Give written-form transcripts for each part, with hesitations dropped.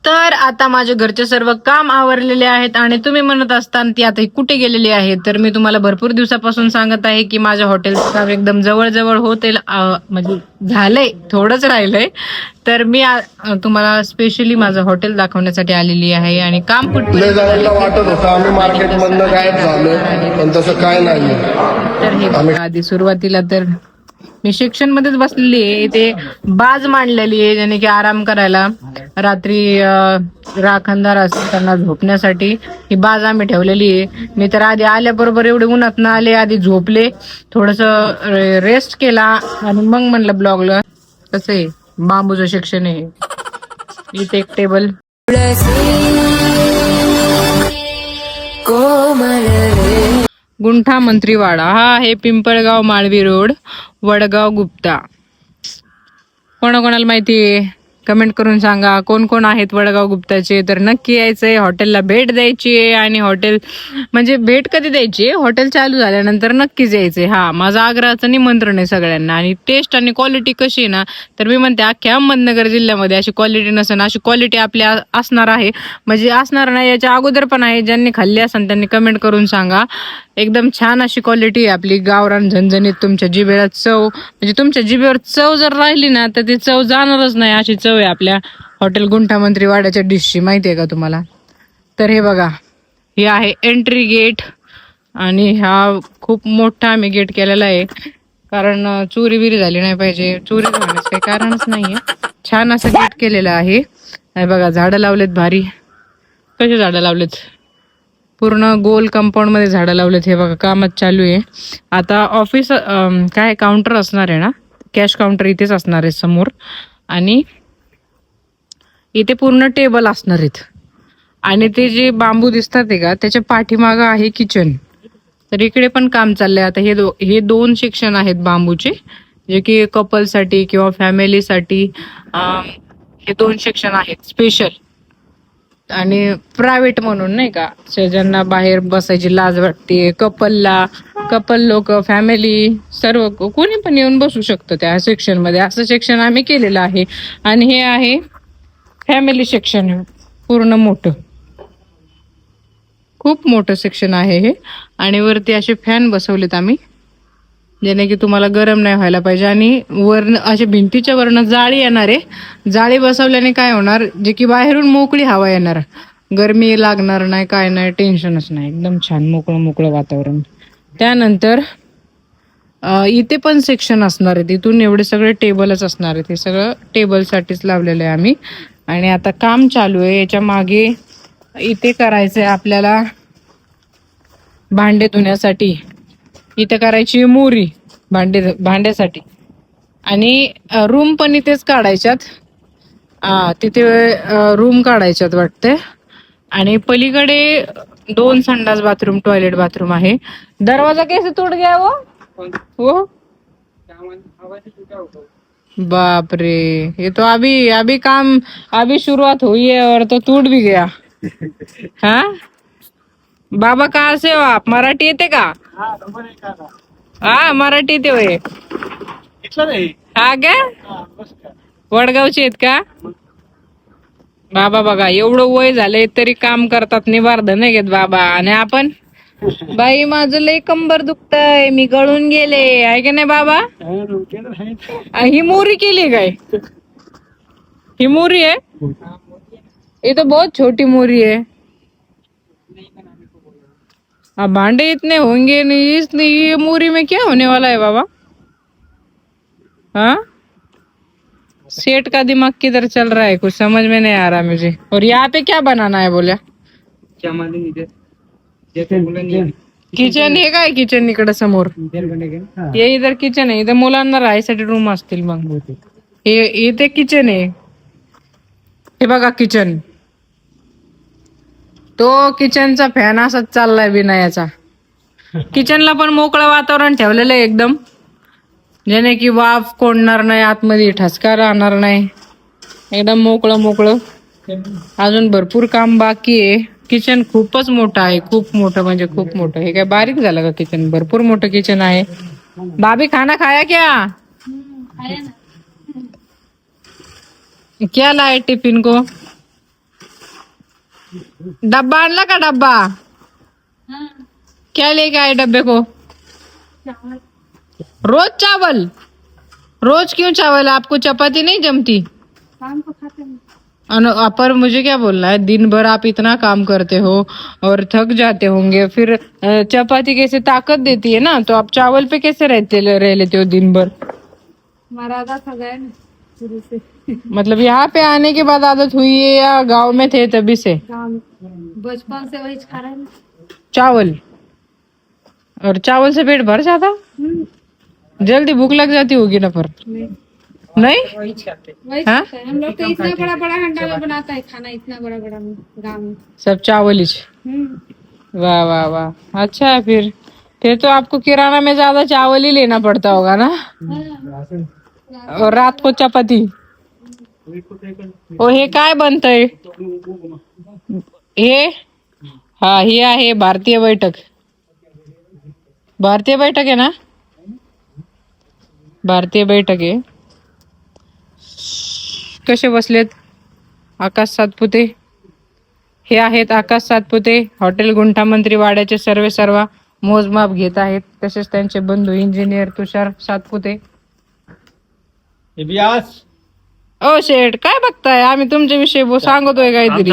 तर आता माझे घरचे सर्व काम आवरलेले आहेत आणि तुम्ही म्हणत असताना ती आता कुठे गेलेली आहे, तर मी तुम्हाला भरपूर दिवसापासून सांगत आहे की माझ्या हॉटेलचं काम एकदम जवळ होते, म्हणजे झालंय, थोडंच राहिलंय. तर मी तुम्हाला स्पेशली माझं हॉटेल दाखवण्यासाठी आलेली आहे आणि काम लय जणांना वाटत होतं आम्ही मार्केट मधनं गायब झालोय, पण तसं काय नाही. तर हे बघा, आधी सुरुवातीला तर मी सेक्शन मध्येच बसलेली आहे. इथे बाज मांडलेली आहे ज्याने की आराम करायला, रात्री राखणदार असते त्यांना झोपण्यासाठी ही बाज आम्ही ठेवलेली आहे. मी तर आधी आल्याबरोबर एवढे उन्हात न आले, आधी झोपले, थोडस रेस्ट केला आणि मग म्हणलं ब्लॉगला. कसं आहे, बांबूचं सेक्शन आहे. इथे एक टेबल, गुंठा मंत्रीवाडा, हा आहे पिंपळगाव माळवी रोड, वडगाव गुप्ता. कोणाकोणाला माहिती आहे कमेंट करून सांगा. कोण कोण आहेत वडगाव गुप्ताचे, तर नक्की यायचंय, हॉटेलला भेट द्यायची आहे. आणि हॉटेल म्हणजे भेट कधी द्यायची, हॉटेल चालू झाल्यानंतर नक्कीच यायचंय. हा माझं आग्रहाचं निमंत्रण आहे सगळ्यांना. आणि टेस्ट आणि क्वालिटी कशी आहे ना, तर मी म्हणते अख्ख्या अहमदनगर जिल्ह्यामध्ये अशी क्वालिटी नसेल, अशी क्वालिटी आपल्या असणार आहे. म्हणजे असणार नाही, याच्या अगोदर पण आहे. ज्यांनी खाल्ली असेल त्यांनी कमेंट करून सांगा. एकदम छान अशी क्वालिटी आहे आपली, गावरान झणझणीत, तुमच्या जिभेला चव, म्हणजे तुमच्या जिभेवर चव जर राहिली ना तर ती चव जाणारच नाही, अशी चव आहे आपल्या हॉटेल गुंठा मंत्री वाड्याच्या डिशची. माहिती आहे का तुम्हाला? तर हे बघा, हे आहे एंट्री गेट आणि हा खूप मोठा आम्ही गेट केलेला आहे, कारण चोरी बिरी झाली नाही पाहिजे. चोरी होण्याचं काही कारणच नाहीये. छान असं गेट केलेलं आहे. हे बघा, झाडं लावलेत भारी. कशी झाडं लावलेत, पूर्ण गोल कंपाऊंड मध्ये झाडं लावलेत. हे बघा, कामच चालू आहे. आता ऑफिस काय काउंटर असणार आहे ना, कॅश काउंटर इथेच असणार आहे समोर. आणि इथे पूर्ण टेबल असणार आहेत. आणि ते जे बांबू दिसतात आहे का, त्याच्या पाठीमागं आहे किचन. तर इकडे पण काम चाललंय आता. हे दोन सेक्शन आहेत बांबूचे, जे की कपलसाठी किंवा फॅमिलीसाठी हे दोन सेक्शन आहेत स्पेशल. आणि प्रायव्हेट म्हणून नाही का, ज्यांना बाहेर बसायची लाज वाटते, कपल लोक, फॅमिली, सर्व कोणी पण येऊन बसू शकतं त्या सेक्शन मध्ये. असं सेक्शन आम्ही केलेलं आहे. आणि हे आहे फॅमिली सेक्शन, पूर्ण मोठं, खूप मोठं सेक्शन आहे हे. आणि वरती असे फॅन बसवलेत आम्ही, ज्याने की तुम्हाला गरम नाही व्हायला पाहिजे. आणि वरनं अशा भिंतीच्या वरनं जाळी येणार आहे. जाळी बसवल्याने काय होणार, जे की बाहेरून मोकळी हवा येणार, गरमी लागणार नाही, काय नाही, टेन्शनच नाही. एकदम छान मोकळं वातावरण. त्यानंतर इथे पण सेक्शन असणार आहे, तिथून एवढे सगळे टेबलच असणार आहे. ते सगळं टेबलसाठीच लावलेलं आहे आम्ही. आणि आता काम चालू आहे याच्या मागे. इथे करायचंय आपल्याला भांडे धुण्यासाठी, इथे करायची मोरी भांड्यासाठी. आणि रूम पण इथेच काढायच्यात, तिथे रूम काढायच्यात वाटते. आणि पलीकडे 2 संडास बाथरूम, टॉयलेट बाथरूम आहे. दरवाजा कैसे टूट गया वो बाप रे, ये तो अभी काम अभी शुरुआत हुई है और तो टूट भी गया. हाँ बाबा, कहाँ से हो आप? मराठी येते का? हा मराठी येते होय. हा का, वडगावचे आहेत का बाबा? बघा, एवढं वय झालंय तरी काम करतात, निवार्ध नाही घेत बाबा. आणि आपण, बाई माझं लय कंबर दुखतय, मी गळून गेले, आहे की नाही बाबा? ही मोरी केली काय? ही मोरी है, ये तो बहुत छोटी मोरी है. भांडे इतने होंगे नहीं, इसलिए ये मोरी में क्या होने वाला है बाबा? हाँ, सेठ का दिमाग किधर चल रहा है, कुछ समझ में नहीं आ रहा मुझे. और यहाँ पे क्या बनाना है बोला? किचन हे काय, किचन इकडे समोर, हे इधर किचन आहे. इथं मुलांना राहायसाठी रूम असतील मग. हे इथे किचन आहे, हे बघा किचन. तो किचनचा फॅन असाच चाललाय विनायाचा. किचनला पण मोकळं वातावरण ठेवलेलं आहे एकदम, ज्याने की वाफ कोंडणार नाही, आतमध्ये ठसका राहणार नाही, एकदम मोकळं. अजून भरपूर काम बाकी आहे. किचन खूपच मोठं आहे, खूप मोठं, म्हणजे खूप मोठं. हे काय बारीक झालं का किचन? भरपूर मोठं किचन आहे. भाभी खाना खाया क्या लाए टिफिन को? डब्बा आणला का डब्बा? क्या लेके आए डब्बे को? रोज चावल? रोज क्यों चावल? आपको चपाती नहीं जमती? पर मुझे क्या बोलना है, दिन भर आप इतना काम करते हो और थक जाते होंगे, फिर चपाती कैसे ताकत देती है ना, तो आप चावल पे कैसे रह लेते हो दिन भर? हमारा आदत हो गया ना शुरू से। मतलब यहाँ पे आने के बाद आदत हुई है या गांव में थे तभी से? बचपन से वही खा रहे हैं। चावल, और चावल से पेट भर जाता? जल्दी भूख लग जाती होगी ना पर? नहीं वही हाँ? खाते हैं। हम लोग तो इतना बड़ा बड़ा हंडा में बनाता है खाना, इतना बड़ा बड़ा गाँव में। सब चावल ही? वाह वाह वाह, अच्छा है। फिर तो आपको किराना में ज्यादा चावल ही लेना पड़ता होगा ना, और रात को चपाती। ओ हे काय बनतंय हे? हा, ही आहे भारतीय बैठक. भारतीय बैठक आहे ना? भारतीय बैठक आहे. कसे बसलेत आकाश सातपुते? हे आहेत आकाश सातपुते, हॉटेल गुंठामंत्री वाड्याचे सर्वा मोजमाप घेत आहेत. तसेच त्यांचे बंधू इंजिनियर तुषार सातपुते. ओ शेठ, काय बघताय? आम्ही तुमच्या विषयी सांगतोय काहीतरी.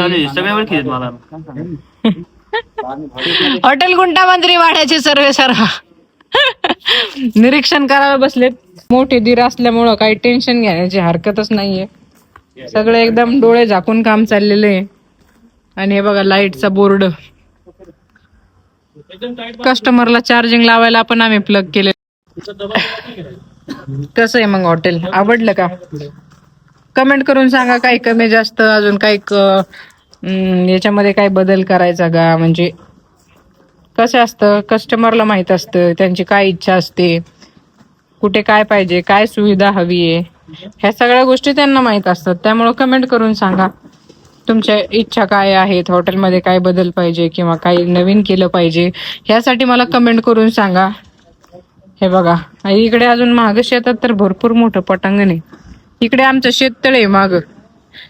हॉटेल गुंठामंत्री वाड्याचे सर्वा निरीक्षण करायला बसलेत. मोठे धीर असल्यामुळं काही टेन्शन घेण्याची हरकतच नाहीये. सगळे एकदम डोळे झाकून काम चाललेलं आहे. आणि हे बघा लाईटचा बोर्ड, कस्टमरला चार्जिंग लावायला पण आम्ही प्लग केले. कसं आहे मग हॉटेल, आवडलं का? कमेंट करून सांगा, काही कमी जास्त अजून काही याच्यामध्ये काही बदल करायचा का? म्हणजे कसं असतं, कस्टमरला माहित असतं त्यांची काय इच्छा असते, कुठे काय पाहिजे, काय सुविधा हवी आहे, ह्या सगळ्या गोष्टी त्यांना माहित असतात. त्यामुळे कमेंट करून सांगा तुमच्या इच्छा काय आहेत, हॉटेलमध्ये काय बदल पाहिजे किंवा काही नवीन केलं पाहिजे, ह्यासाठी मला कमेंट करून सांगा. हे बघा, इकडे अजून माग शेतात तर भरपूर मोठं पटांगण आहे. इकडे आमचं शेततळ आहे, माग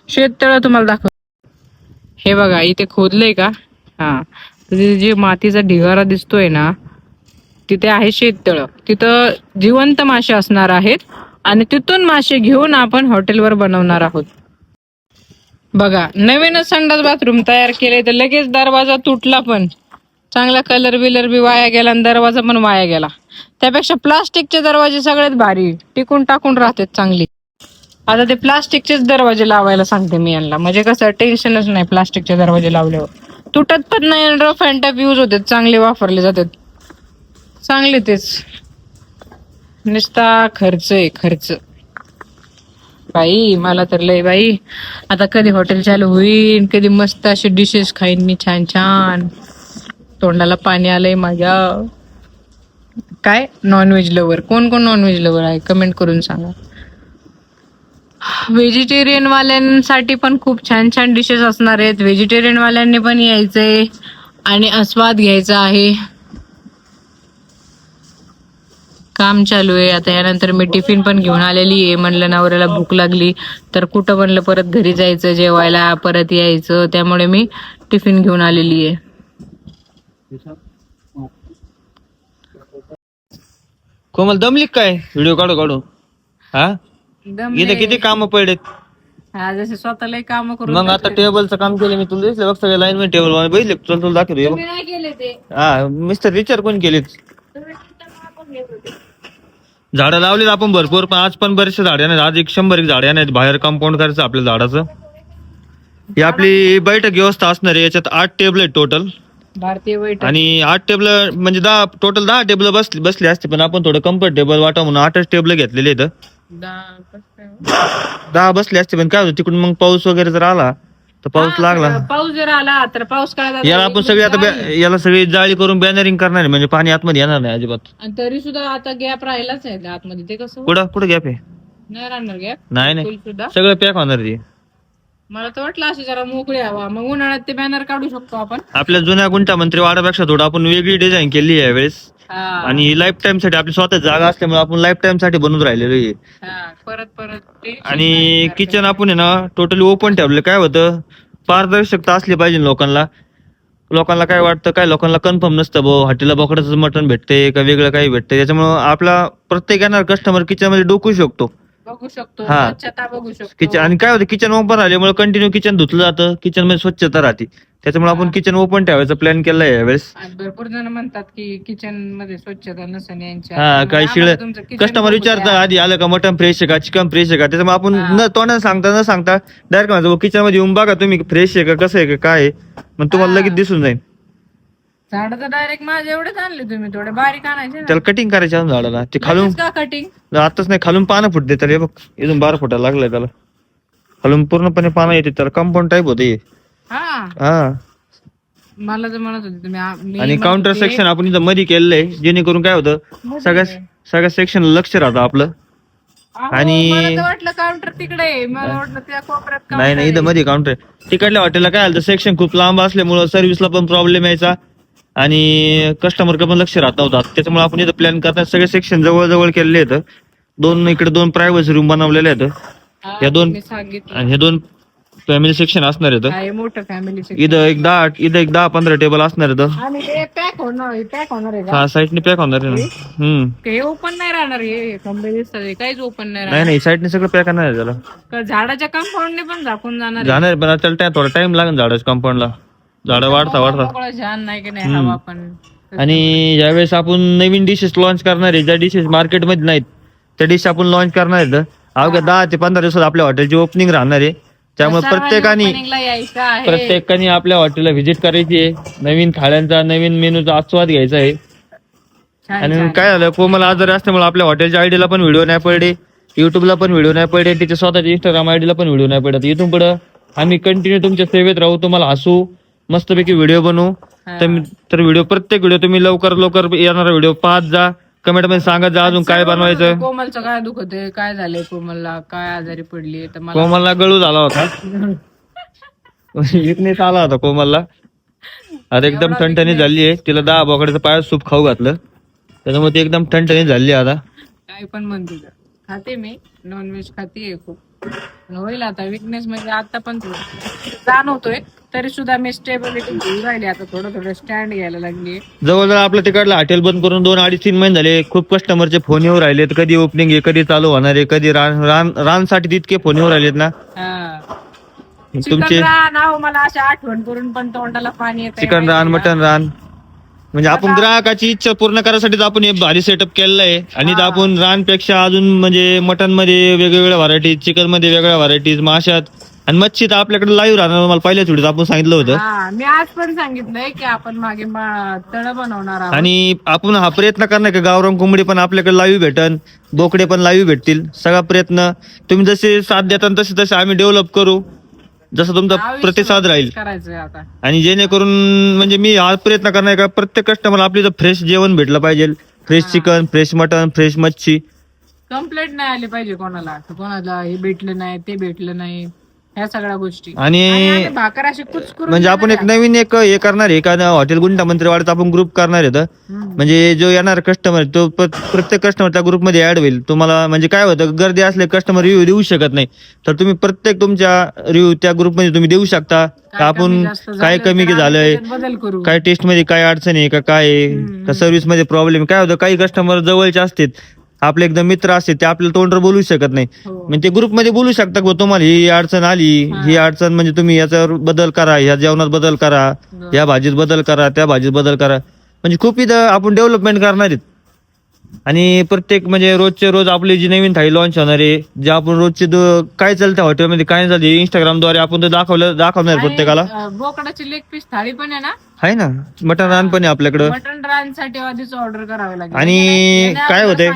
शेततळ तुम्हाला दाखव. हे बघा इथे खोदलंय का? हा, जे मातीचा ढिगारा दिसतोय ना, तिथे आहे शेततळ. तिथं जिवंत मासे असणार आहेत आणि तिथून मासे घेऊन आपण हॉटेलवर बनवणार आहोत. बघा, नवीनच संडास बाथरूम तयार केले तर लगेच दरवाजा तुटला, पण चांगला कलर बिलर बी वाया गेला आणि दरवाजा पण वाया गेला. त्यापेक्षा प्लास्टिकचे दरवाजे सगळ्यात भारी, टिकून टाकून राहतात चांगली. आता ते प्लास्टिकचेच दरवाजे लावायला सांगते मी यांना, म्हणजे कसं टेन्शनच नाही. प्लास्टिकचे दरवाजे लावल्यावर तुटत पण नाही, रफ अँड टफ यूज होतात, चांगले वापरले जातात, चांगले. तेच नुसता खर्च आहे खर्च. बाई मला तर लय बाई, आता कधी हॉटेल चालू होईल, कधी मस्त असे डिशेस खाईन मी छान छान. तोंडाला पाणी आलंय माझ्या. काय नॉनव्हेज लवर, कोण कोण नॉनव्हेज लवर आहे कमेंट करून सांगा. व्हेजिटेरियन वाल्यांसाठी पण खूप छान छान डिशेस असणार आहेत. व्हेजिटेरियन वाल्यांनी पण यायचंय आणि आस्वाद घ्यायचा आहे. काम चालू आहे. आता यानंतर मी टिफिन पण घेऊन आलेली आहे. म्हणलं नवऱ्याला भूक लागली तर कुठं म्हणलं परत घरी जायचं जेवायला, परत यायचं, त्यामुळे मी टिफिन घेऊन आलेली आहे. कोमल दमली काय व्हिडिओ काढू? हा, इथे किती काम पडलेत. जसे स्वतःला काम करून मग आता टेबलचं काम केलं मी, तुला दिसलं बघ सगळे लाईन मध्ये टेबल बघितले, तुला दाखवतो. नाही केले ते. हा, मिस्टर रिचार्ज कोण केलेत? झाडं लावलीत आपण भरपूर, पण आज पण बरेचसे झाडे नाहीत. आज 100 झाडे नाहीत. बाहेर कंपाऊंड करायचं आपल्या झाडाचं. ही आपली बैठक व्यवस्था असणार आहे. याच्यात 8 टेबल आहेत टोटल. भारतीय बैठक. आणि 8 टेबल म्हणजे 10 टेबल बसले असते, पण आपण थोडं कम्फर्टेबल वाटा म्हणून 8च टेबल घेतलेले आहेत. 10 बसले असते, पण काय होतं तिकडून मग पाऊस वगैरे जर आला तर पाऊस लागला, पाऊस जर आला तर पाऊस काळात याला आपण सगळी आता याला सगळी जाळी करून बॅनरिंग करणार आहे, म्हणजे पाणी आतमध्ये येणार नाही अजिबात. आणि तरी सुद्धा आता गॅप राहिलाच आहे आतमध्ये. ते कसं कुठं गॅप आहे? नाही राहणार गॅप. नाही सुद्धा सगळं पॅक होणार ते. मला तर वाटलं अशी जरा मोकळी हवा, मग उन्हाळ्यात ते बॅनर काढू शकतो आपण. आपल्या जुन्या गुंठामंत्री वाड्यापेक्षा थोडं आपण वेगळी डिझाईन केली आहे यावेळेस. आणि लाईफ टाइम साठी आपली स्वतः जागा असल्यामुळे आपण लाईफ टाइम साठी बनवून राहिलेलो आहे. परत आणि किचन आपण आहे ना टोटली ओपन ठेवलं. काय होतं, पारदर्शकता असली पाहिजे लोकांना. लोकांना काय वाटतं, काय लोकांना कन्फर्म नसतं भाऊ हॉटेलला बोकडाचं मटण भेटते का वेगळं काही भेटते. त्याच्यामुळे आपला प्रत्येक येणार कस्टमर किचन मध्ये डोकू शकतो. बघू शकतो, हा. स्वच्छता बघू शकतो. किचन आणि काय होतं किचन ओपन राहिल्यामुळे कंटिन्यू किचन धुतलं जातं, किचन मध्ये स्वच्छता राहते. त्याच्यामुळे आपण किचन ओपन ठेवायचा प्लॅन केलाय यावेळेस. आणि भरपूर जण म्हणतात की किचन मध्ये स्वच्छता नसेल यांच्या. हा, काही शिळ आम्हाला तुमचं kitchen कस्टमर बघू विचारतात द्या. आधी आलं का मटन फ्रेश आहे का, चिकन फ्रेश आहे का. त्याच्यामुळे आपण हा. तोंडाने सांगता डायरेक्ट म्हणतो किचन मध्ये येऊन बघा तुम्ही फ्रेश आहे का, कसं आहे का, काय आहे. मग तुम्हाला हा. लगेच दिसून जाईल. झाड तर डायरेक्ट माझे एवढेच आणले तुम्ही, थोडे बारीक आणायचे ना. त्याला कटिंग करायचे अजून झाडाला. ते खालून लगेच का कटिंग? आताच नाही, खालून पानं फुटते तर हे बघ इथून 12 फुटाला लागलाय त्याला. खालून पूर्णपणे पानं येते त्याला, कंपाऊंड टाईप होते. हा, हा. मला तर म्हणत होते तुम्ही मी आणि म्हणत काउंटर होते, सेक्शन आपण इथं मध्ये केलेलं आहे, जेणेकरून काय होतं सगळ्या सेक्शन लक्ष राहतं आपलं. अहो, आणि- मला तर वाटलं काउंटर तिकडे आहे. मला वाटलं त्या कोपऱ्यात नाही counter नाही, इथं आहे. मध्ये काउंटर आहे. तिकडल्या हॉटेलला काय आलं सेक्शन खूप लांब असल्यामुळं सर्व्हिसला पण प्रॉब्लेम यायचा आणि कस्टमरकडे पण लक्ष राहत नव्हतं. त्याच्यामुळे आपण इथं प्लॅन करताना सगळे सेक्शन जवळ जवळ केलेले आहेत. इकडे दोन प्रायव्हसी रूम बनवलेले आहेत हा, या दोन- मी सांगितलं आणि हे 2 फॅमिली सेक्शन असणार आहेत. आहे मोठं फॅमिली. इथं एक 10-15 टेबल असणार आहेत. आणि हे पॅक होणार आहे का? हा, साईडने पॅक होणार आहे ना. हे ओपन नाही राहणार, हे खंबे दिसतात हे काहीच ओपन नाही नाही राहणार. नाही, साईडने सगळं पॅक करणार आहे त्याला. का झाडाच्या कंपाऊंडने पण झाकून जाणार आहे? जाणार पण त्याला थोडा टाइम लागेल झाडाच्या कंपाऊंडला. झाडं वाढता मोकळं छान नाही की नाही हवा पण. आणि ज्यावेळेस आपण नवीन डिशेस लॉन्च करणार आहे, ज्या डिशेस मार्केटमध्ये नाहीत त्या डिश आपण लॉन्च करणार आहेत. अवघ्या 10 ते 15 दिवसात आपल्या हॉटेलची ओपनिंग राहणार आहे. त्यामुळे सर्वांनी openingला यायचं आहे. प्रत्येकाने आपल्या हॉटेलला व्हिजिट करायची आहे. नवीन थाळ्यांचा नवीन मेनूचा आस्वाद घ्यायचा आहे. छान, आणि छान. काय झालं कोमल आजारी असल्यामुळे आपल्या हॉटेलच्या आयडीला पण व्हिडिओ नाही पडले, युट्यूबला पण व्हिडिओ नाही पडले, तिच्या स्वतःच्या इंस्टाग्राम आयडीला पण व्हिडिओ नाही पडत. इथून पुढे आम्ही कंटिन्यू तुमच्या सेवेत राहू, तुम्हाला हसू, मस्तपैकी व्हिडिओ बनवू. तर व्हिडिओ प्रत्येक व्हिडिओ तुम्ही लवकर येणारा व्हिडिओ पाहत जा, कमेंट मध्ये सांगत जा अजून काय बनवायचं. कोमलचं काय दुखत आहे, काय झालंय कोमलला, काय आजारी पडली तर मला कोमलला गळू झाला होता, विकनेस आला होता कोमलला. आता एकदम ठणठणी झाली आहे. तिला 10 बोकड्याचं पाय सूप खाऊ घातलं, त्याच्यामुळे ती एकदम ठणठणी झाली आता. काय पण म्हणते का? खाते मी नॉनव्हेज खाते खूप, पण होईल आता. विकनेस म्हणजे आता पण जाणवतोय, तरी सुद्धा मी स्टेबिलिटी घेऊन राहिली. आता थोडं स्टँड घ्यायला लागली. जवळजवळ आपलं तिकडलं हॉटेल बंद करून 2-2.5-3 महिने झाले. खूप कस्टमरचे फोन येऊ राहिलेत, कधी ओपनिंग आहे, कधी चालू होणार आहे, कधी रानसाठी तितके फोन येऊ राहिलेत ना तुमचे. मला अशा आठवण करून पण तोंडाला पाणी येत. चिकन रान, मटन रान, म्हणजे आपण ग्राहकाची इच्छा पूर्ण करण्यासाठी आपण हे भारी सेटअप केलेलं आहे. आणि इथं आपण रानपेक्षा अजून म्हणजे मटन मध्ये वेगवेगळ्या व्हरायटीज, चिकन मध्ये वेगळ्या व्हरायटीज, माशात आणि मच्छी तर आपल्याकडे लाईव्ह राहणार. मला पहिल्याच व्हिडिओत आपण सांगितलं होतं. मी आज पण सांगितलंय की आपण मागे तळ बनवणार आहोत. आणि आपण हा प्रयत्न करणार का गावरान कोंबडी पण आपल्याकडे लाईव्ह भेटन, बोकडे पण लाईव्ह भेटतील. सगळा प्रयत्न तुम्ही जसे साथ देता तसे आम्ही डेव्हलप करू, जसं तुमचा प्रतिसाद राहील. करायचंय आता. आणि जेणेकरून म्हणजे मी हा प्रयत्न करणार का प्रत्येक कस्टमर आपली फ्रेश जेवण भेटलं पाहिजे. Fresh chicken, fresh mutton, fresh मच्छी. कंप्लेंट नाही आली पाहिजे कोणाला हे भेटलं नाही, ते भेटलं नाही, ह्या सगळ्या गोष्टी. आणि भाकर अशी कुचकुरून म्हणजे आपण एक नवीन हे करणार आहे, एखादा हॉटेल गुंडा मंत्रीवाड्यात आपण ग्रुप करणार आहे. म्हणजे जो येणार कस्टमर तो प्रत्येक कस्टमर त्या ग्रुपमध्ये ऍड होईल. तुम्हाला म्हणजे काय होतं, गर्दी असले कस्टमर रिव्ह्यू देऊ शकत नाही, तर तुम्ही प्रत्येक तुमच्या रिव्ह्यू त्या ग्रुपमध्ये तुम्ही देऊ शकता. आपण काय कमी झालंय, बदल करू, काय टेस्ट मध्ये काय अडचण आहे का, काय आहे का, सर्व्हिस मध्ये प्रॉब्लेम काय होतं. काही कस्टमर जवळचे असतात, आपले एकदम मित्र असते, ते आपल्याला तोंडवर बोलू शकत नाही. म्हणजे ते ग्रुपमध्ये बोलू शकता की तुम्हाला ही अडचण आली, ही अडचण म्हणजे तुम्ही याच्यावर बदल करा, ह्या जेवणात बदल करा, या भाजीत बदल करा, त्या भाजीत बदल करा. म्हणजे खूप इथं आपण डेव्हलपमेंट करणार आहेत. आणि प्रत्येक म्हणजे रोजचे रोज आपली जी नवीन थाळी लॉन्च होणार आहे, जे आपण रोजचे काय चालतं हॉटेलमध्ये काय चालते, इंस्टाग्रामद्वारे आपण ते दाखवणार प्रत्येकाला. बोकडाची लेग पीस थाळी पण आहे ना, मटन रान पण आहे आपल्याकडं. मटन रानसाठी आधीच ऑर्डर करावी लागेल. आणि काय होतंय,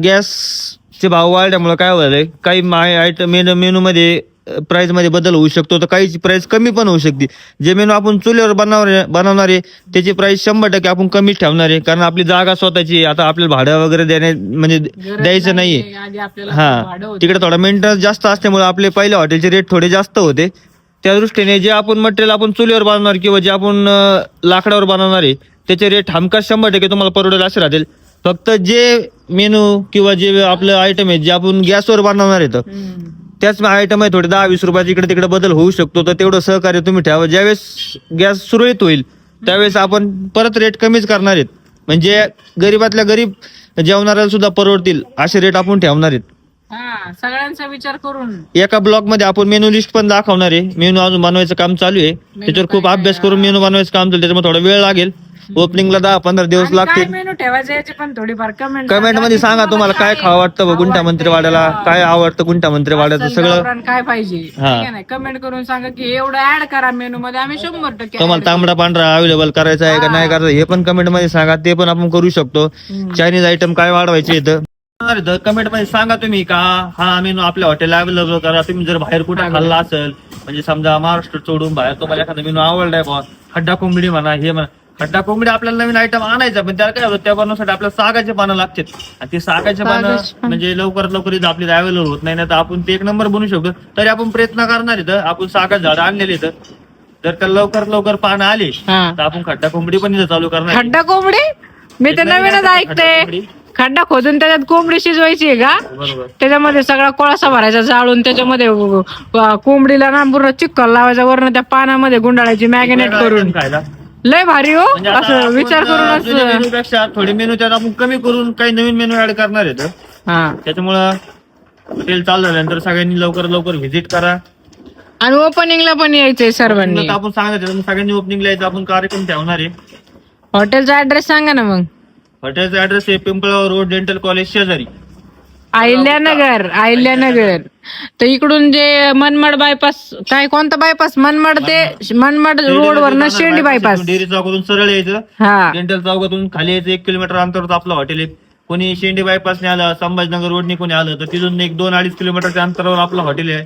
गॅसचे भाव वाढल्यामुळे काय होतंय, काही आयटम मेनू मध्ये प्राइस मध्ये बदल होऊ शकतो, तर काही प्राइस कमी पण होऊ शकते. जे मेनू आपण चुलीवर बनवणार आहे त्याची प्राइस 100% आपण कमी ठेवणार आहे, कारण आपली जागा स्वतःची. आता आपल्याला भाडं वगैरे म्हणजे द्यायचं नाहीये. हा, तिकडे थोडा मेंटेनन्स जास्त असल्यामुळे आपले पहिले हॉटेलचे रेट थोडे जास्त होते. त्या दृष्टीने जे आपण मटेरियल आपण चुलीवर बनवणार किंवा जे आपण लाकडावर बनवणार आहे त्याचे रेट हमखास 100% तुम्हाला परवडेल असे राहतील. फक्त जे मेनू किंवा जे आपलं आयटम आहे जे आपण गॅसवर बनवणार आहेत त्याच आयटम आहे थोडे 10-20 रुपयाचे इकडे तिकडे बदल होऊ शकतो, तर तेवढं सहकार्य तुम्ही ठेवा. ज्यावेळेस गॅस सुरळीत होईल त्यावेळेस आपण परत रेट कमीच करणार आहेत, म्हणजे गरीबातल्या गरीब जेवणाऱ्याला सुद्धा परवडतील असे रेट आपण ठेवणार आहेत. हा, सगळ्यांचा विचार करून. एका ब्लॉक मध्ये आपण मेनू लिस्ट पण दाखवणार आहे. मेनू अजून बनवायचं काम चालू आहे, त्याच्यावर खूप अभ्यास करून मेनू बनवायचं काम चालू, त्याच्यामुळे थोडा वेळ लागेल. ओपनिंगला 10-15 दिवस आणि लागतील. काय मेनू ठेवायचे याचे पण थोडीफार कमेंट मध्ये सांगा तुम्हाला काय खावं वाटतं गुंठा मंत्रीवाड्याला, काय आवडतं गुंठा मंत्रीवाड्याचं सगळं काय पाहिजे हा. कमेंट करून सांगा की एवढं ऍड करा मेनू मध्ये, आम्ही 100% तुम्हाला तांबडा पांढरा अवेलेबल करायचा आहे का नाही करायचं हे पण कमेंट मध्ये सांगा, ते पण आपण करू शकतो. चायनीज आयटम काय वाढवायचे इथं कमेंट मध्ये सांगा तुम्ही का हा मेनू आपल्या हॉटेलला अवेलेबल करा. तुम्ही जर बाहेर कुठे खाल्ला असेल, म्हणजे समजा महाराष्ट्र सोडून बाहेर तुम्हाला एखादा मेनू आवडलाय बा, खड्डा कोंबडी म्हणा, हे म्हणा, खड्डा कोंबडी आपल्याला नवीन आयटम आणायचा, पण त्याला काय होतं त्या बनवण्यासाठी आपल्याला सागाचे पानं लागतात, आणि ते सागाचे पानं म्हणजे लवकरात लवकर इथं आपल्याला अवेलेबल होत नाही, तर आपण ते 1 नंबर बनवू शकतो. तरी आपण प्रयत्न करणार इथं, आपण सागाचे झाड आणलेले इथं, जर त्याला लवकरात लवकर पानं आले तर आपण खड्डा कोंबडी पण इथं चालू करणार. खड्डा कोंबडी मी तर नवीनच ऐकते. खड्डा खोदून त्याच्यात कोंबडी शिजवायची आहे का? बरोबर. त्याच्यामध्ये सगळा कोळसा भरायचा जाळून, त्याच्यामध्ये कोंबडीला ना पूर्ण चिक्कल लावायचा, वरण त्या पानामध्ये गुंडाळायची मॅग्नेट करून. खायला लय भारी हो. म्हणजे आता असं आपण विचार करूनच. जुन्या मेनूपेक्षा थोडे मेनू त्यात आपण कमी करून काही नवीन मेनू ऍड करणार आहेत. हा, त्याच्यामुळं हॉटेल चालू झाल्यानंतर सगळ्यांनी लवकर लवकर व्हिजिट करा. आणि ओपनिंगला पण यायचंय सर्वांनी. आता आपण सांगायचं सगळ्यांनी ओपनिंगला यायचं, आपण कार्यक्रम ठेवणार आहे. हॉटेलचा ऍड्रेस सांगा ना मग. हॉटेलचा ऍड्रेस आहे पिंपळगाव रोड, डेंटल कॉलेज शेजारी, अहिल्यानगर. तर इकडून जे मनमाड बायपास, काय कोणता बायपास, मनमाड ते मनमाड रोड वरनं शेंडी बायपास. डेअरी चौकातून सरळ यायचं, हा, डेंटल चौकातून खाली यायचं, 1 किलोमीटर अंतरावर आपलं हॉटेल आहे. कोणी शेंडी बायपासने आलं, संभाजीनगर रोडने कोणी आलं तर तिथून 1-2-2.5 किलोमीटरच्या अंतरावर आपलं हॉटेल आहे.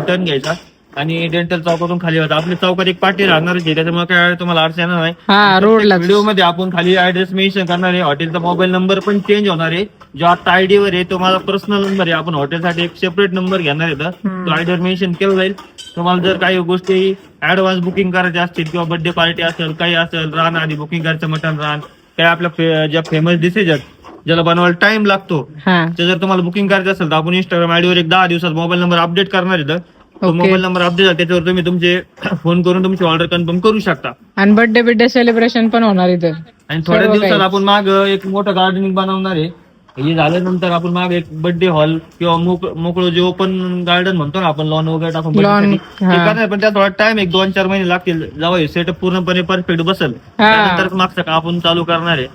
टर्न घ्यायचा आणि डेंटल चौकातून खाली होता. आपल्या चौकात एक पाटी राहणार आहे, त्याच्यामुळे काय तुम्हाला अडचण येणार नाही. हा, रोडला. व्हिडिओ मध्ये आपण खाली ऍड्रेस मेन्शन करणार आहे. हॉटेलचा मोबाईल नंबर पण चेंज होणार आहे, जो आता आयडी वर आहे तो माझा पर्सनल नंबर आहे. आपण हॉटेलसाठी एक सेपरेट नंबर घेणार आहे, तो आयडीवर मेन्शन केला जाईल. तुम्हाला जर काही गोष्टी ऍडव्हान्स बुकिंग करायच्या असतील किंवा बर्थडे पार्टी असेल, काही असेल, रान आधी बुकिंग करायचं, मटन रान, काय आपल्या ज्या फेमस डिशेस आहेत ज्याला बनवायला टाइम लागतो, ते जर तुम्हाला बुकिंग करायचं असेल तर आपण इंस्टाग्राम आयडीवर एक 10 दिवसात मोबाईल नंबर अपडेट करणार आहे. मोबाईल नंबर अपडेट आहे, त्याच्यावर तुम्ही तुमचे फोन करून तुमची ऑर्डर कन्फर्म करू शकता. आणि बर्थडे सेलिब्रेशन पण होणार इथं. आणि थोड्या दिवसात आपण माग एक मोठं गार्डनिंग बनवणार आहे. हे झाल्यानंतर आपण माग एक बर्थडे हॉल किंवा मोकळं जे ओपन गार्डन म्हणतो ना आपण, लॉन वगैरे टाकून करणार, पण त्यात थोडा टाइम 1-2-4 महिने लागतील. जेव्हा हे सेटअप पूर्णपणे परफेक्ट बसेल त्यानंतर मागचं काम आपण चालू करणार आहे.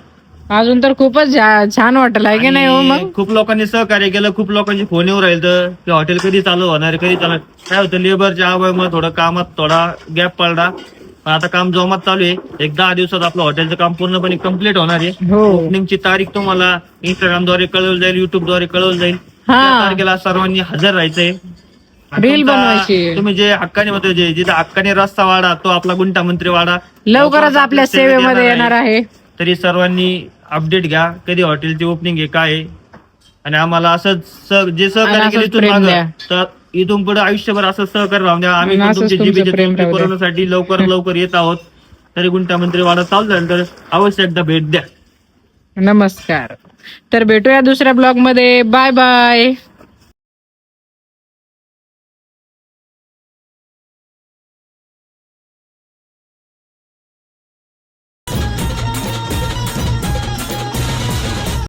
अजून तर खूपच छान वाटलं आहे की नाही हो. मग खूप लोकांनी सहकार्य केलं, खूप लोकांची फोन येऊन राहिलं की हॉटेल कधी चालू होणार, कधी चालू. काय होतं, लेबरच्या अभावामुळे थोडं कामात थोडा गॅप पडला, पण आता काम जोमात चालू आहे. एक 10 दिवसात आपलं हॉटेलचं काम पूर्णपणे कम्प्लीट होणार आहे. ओपनिंगची तारीख तुम्हाला इंस्टाग्रामद्वारे कळवली जाईल, युट्यूबद्वारे कळवलं जाईल. त्या तारखेला सर्वांनी हजर राहायचंय. रील बनवायची. तुम्ही जे हक्काने म्हणतो, जिथे हक्काने रस्ता वाडा, तो आपला गुंठा मंत्री वाडा लवकरच आपल्या सेवेमध्ये येणार आहे. तरी सर्वांनी अपडेट घ्या, कधी हॉटेलची ओपनिंग आहे, काय आहे. आणि आम्हाला असं जे सहकार्य केलं इथून मागं, तर इथून पुढे आयुष्यभर असं सहकार्य राहून द्या. आम्ही पण तुमच्या जीबीचे पुरवण्यासाठी लवकर येत आहोत. तरी गुंठा मंत्री वाडा चालू झाल्यानंतर अवश्य एकदा भेट द्या. नमस्कार. तर भेटूया दुसऱ्या ब्लॉग मध्ये. Bye bye.